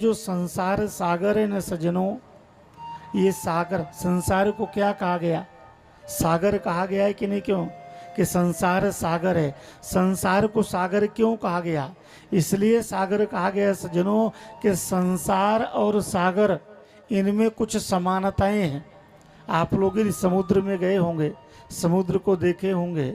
जो संसार सागर है न सज्जनों, ये सागर, संसार को क्या कहा गया? सागर कहा गया है कि नहीं? क्यों कि संसार सागर है। संसार को सागर क्यों कहा गया? इसलिए सागर कहा गया सज्जनों कि संसार और सागर इनमें कुछ समानताएं हैं। आप लोग इस समुद्र में गए होंगे, समुद्र को देखे होंगे,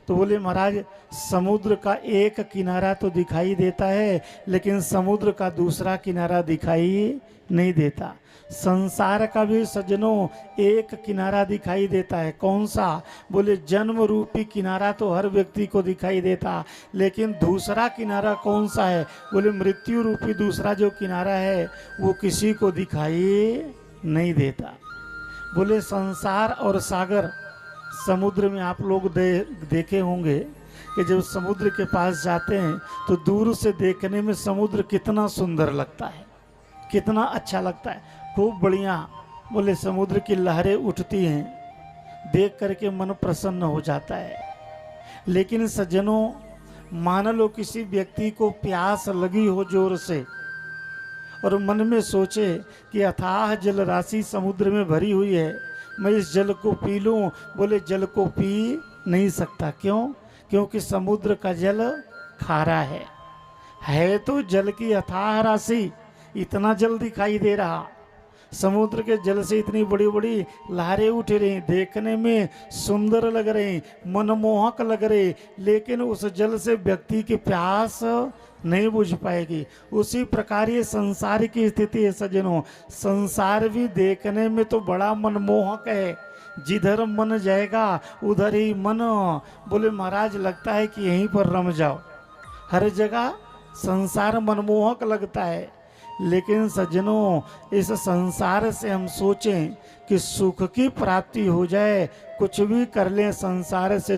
तो बोले महाराज समुद्र का एक किनारा तो दिखाई देता है लेकिन समुद्र का दूसरा किनारा दिखाई नहीं देता। संसार का भी सज्जनों एक किनारा दिखाई देता है। कौन सा? बोले जन्म रूपी किनारा तो हर व्यक्ति को दिखाई देता, लेकिन दूसरा किनारा कौन सा है? बोले मृत्यु रूपी दूसरा जो किनारा है वो किसी को दिखाई नहीं देता। बोले संसार और सागर, समुद्र में आप लोग देखे होंगे कि जब समुद्र के पास जाते हैं तो दूर से देखने में समुद्र कितना सुंदर लगता है, कितना अच्छा लगता है, खूब बढ़िया। बोले समुद्र की लहरें उठती हैं, देख करके मन प्रसन्न हो जाता है। लेकिन सज्जनों मान लो किसी व्यक्ति को प्यास लगी हो जोर से और मन में सोचे कि अथाह जल राशि समुद्र में भरी हुई है, मैं इस जल को पी लूं। बोले जल को पी नहीं सकता। क्यों? क्योंकि समुद्र का जल खारा है तो जल की अथाह राशि, इतना जल दिखाई दे रहा, समुद्र के जल से इतनी बड़ी बड़ी लहरें उठ रही, देखने में सुंदर लग रही, मनमोहक लग रही, लेकिन उस जल से व्यक्ति की प्यास नहीं बुझ पाएगी। उसी प्रकार ये संसार की स्थिति है सज्जनों। संसार भी देखने में तो बड़ा मनमोहक है, जिधर मन जाएगा उधर ही मन, बोले महाराज लगता है कि यहीं पर रम जाओ। हर जगह संसार मनमोहक लगता है, लेकिन सज्जनों इस संसार से हम सोचें कि सुख की प्राप्ति हो जाए, कुछ भी कर लें संसार से